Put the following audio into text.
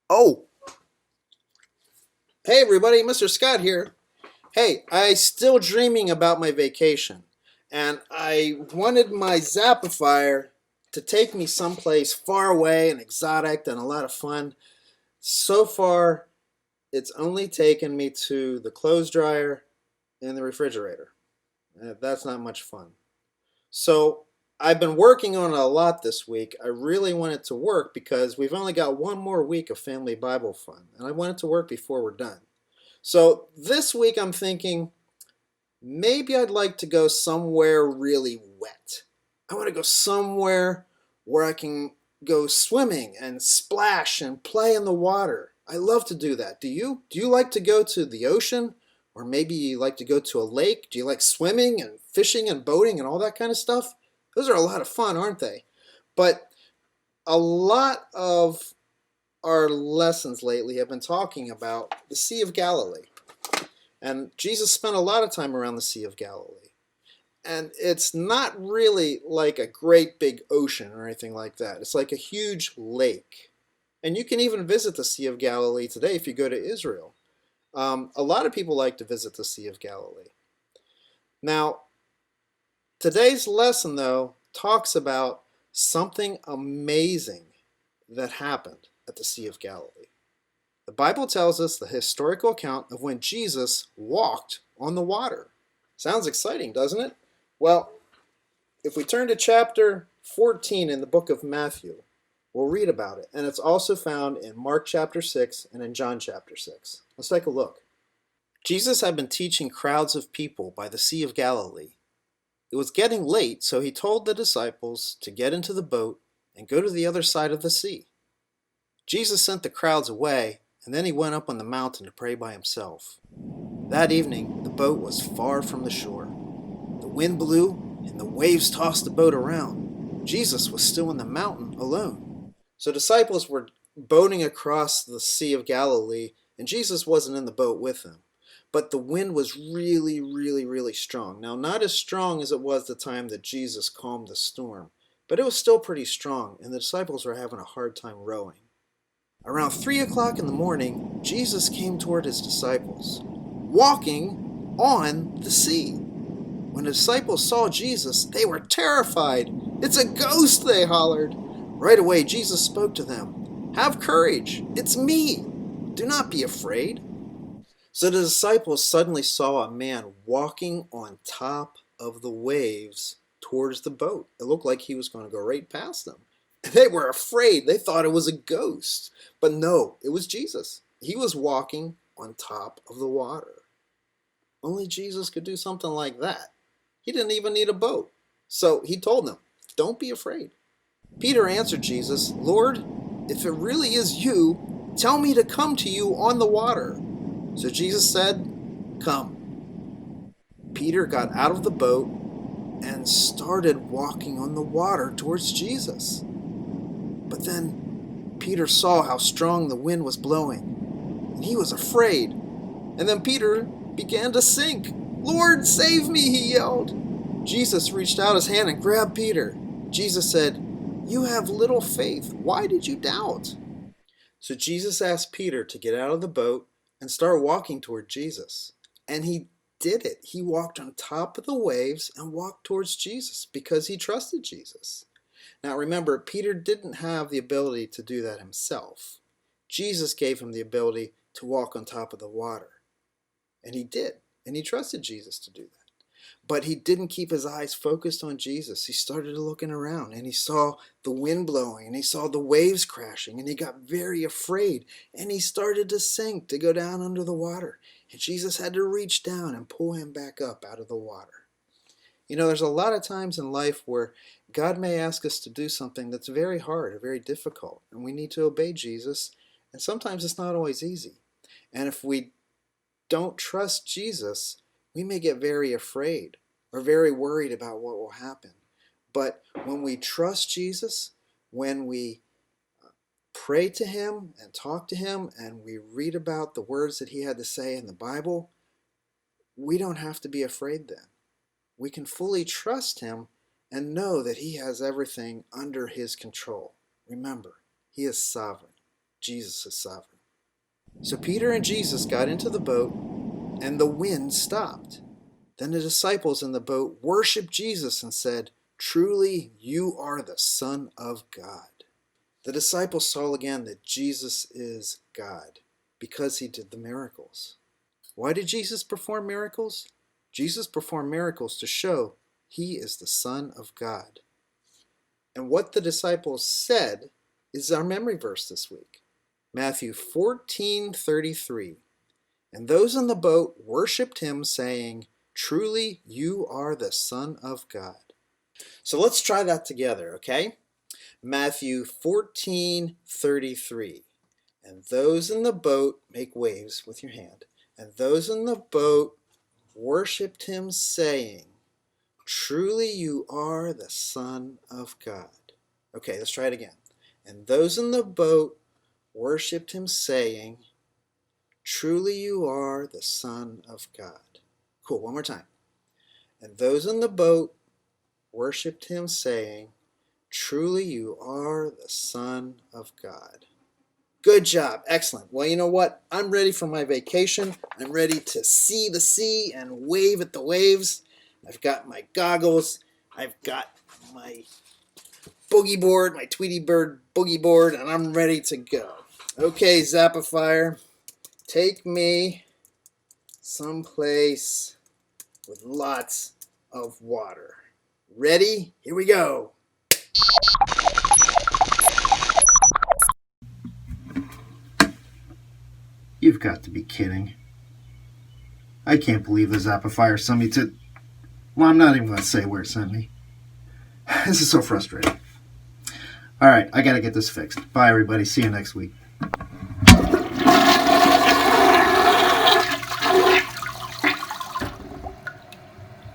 Oh, hey everybody, Mr. Scott here. Hey, I still dreaming about my vacation, and I wanted my Zappifier to take me someplace far away and exotic and a lot of fun. So far, it's only taken me to the clothes dryer and the refrigerator. That's not much fun. So I've been working on it a lot this week. I really want it to work because we've only got one more week of Family Bible Fun, and I want it to work before we're done. So this week I'm thinking maybe I'd like to go somewhere really wet. I want to go somewhere where I can go swimming and splash and play in the water. I love to do that. Do you? Do you like to go to the ocean? Or maybe you like to go to a lake? Do you like swimming and fishing and boating and all that kind of stuff? Those are a lot of fun, aren't they? But a lot of our lessons lately have been talking about the Sea of Galilee. And Jesus spent a lot of time around the Sea of Galilee. And it's not really like a great big ocean or anything like that. It's like a huge lake. And you can even visit the Sea of Galilee today if you go to Israel. A lot of people like to visit the Sea of Galilee. Now, today's lesson, though, talks about something amazing that happened at the Sea of Galilee. The Bible tells us the historical account of when Jesus walked on the water. Sounds exciting, doesn't it? Well, if we turn to chapter 14 in the book of Matthew, we'll read about it. And it's also found in Mark chapter 6 and in John chapter 6. Let's take a look. Jesus had been teaching crowds of people by the Sea of Galilee. It was getting late, so he told the disciples to get into the boat and go to the other side of the sea. Jesus sent the crowds away, and then he went up on the mountain to pray by himself. That evening, the boat was far from the shore. The wind blew, and the waves tossed the boat around. Jesus was still in the mountain alone. So disciples were boating across the Sea of Galilee, and Jesus wasn't in the boat with them. But the wind was really, really, really strong. Now, not as strong as it was the time that Jesus calmed the storm, but it was still pretty strong, and the disciples were having a hard time rowing. Around 3 o'clock in the morning, Jesus came toward his disciples, walking on the sea. When the disciples saw Jesus, they were terrified. "It's a ghost," they hollered. Right away, Jesus spoke to them. "Have courage. It's me. Do not be afraid." So the disciples suddenly saw a man walking on top of the waves towards the boat. It looked like he was going to go right past them. They were afraid. They thought it was a ghost. But no, it was Jesus. He was walking on top of the water. Only Jesus could do something like that. He didn't even need a boat. So he told them, "Don't be afraid." Peter answered Jesus, "Lord, if it really is you, tell me to come to you on the water." So Jesus said, "Come." Peter got out of the boat and started walking on the water towards Jesus. But then Peter saw how strong the wind was blowing, and he was afraid. And then Peter began to sink. "Lord, save me," he yelled. Jesus reached out his hand and grabbed Peter. Jesus said, "You have little faith. Why did you doubt?" So Jesus asked Peter to get out of the boat and start walking toward Jesus. And he did it. He walked on top of the waves and walked towards Jesus because he trusted Jesus. Now remember, Peter didn't have the ability to do that himself. Jesus gave him the ability to walk on top of the water. And he did. And he trusted Jesus to do that. But he didn't keep his eyes focused on Jesus. He started looking around and he saw the wind blowing and he saw the waves crashing and he got very afraid and he started to sink, to go down under the water. And Jesus had to reach down and pull him back up out of the water. You know, there's a lot of times in life where God may ask us to do something that's very hard or very difficult, and we need to obey Jesus, and sometimes it's not always easy. And if we don't trust Jesus, we may get very afraid or very worried about what will happen. But when we trust Jesus, when we pray to him and talk to him and we read about the words that he had to say in the Bible, we don't have to be afraid then. We can fully trust him and know that he has everything under his control. Remember, he is sovereign. Jesus is sovereign. So Peter and Jesus got into the boat, and the wind stopped. Then the disciples in the boat worshiped Jesus and said, "Truly, you are the Son of God." The disciples saw again that Jesus is God because he did the miracles. Why did Jesus perform miracles? Jesus performed miracles to show he is the Son of God. And what the disciples said is our memory verse this week. Matthew 14:33. And those in the boat worshipped him, saying, "Truly, you are the Son of God." So let's try that together, okay? Matthew 14:33. And those in the boat, make waves with your hand, and those in the boat worshipped him, saying, "Truly, you are the Son of God." Okay, let's try it again. And those in the boat worshipped him, saying, "Truly you are the Son of God." Cool, one more time. And those in the boat worshipped him, saying, "Truly you are the Son of God." Good job, excellent. Well, you know what? I'm ready for my vacation. I'm ready to see the sea and wave at the waves. I've got my goggles. I've got my boogie board, my Tweety Bird boogie board, and I'm ready to go. Okay, Zappifier, take me someplace with lots of water. Ready? Here we go. You've got to be kidding. I can't believe the Zappifier sent me to... Well, I'm not even going to say where it sent me. This is so frustrating. All right, I got to get this fixed. Bye, everybody. See you next week.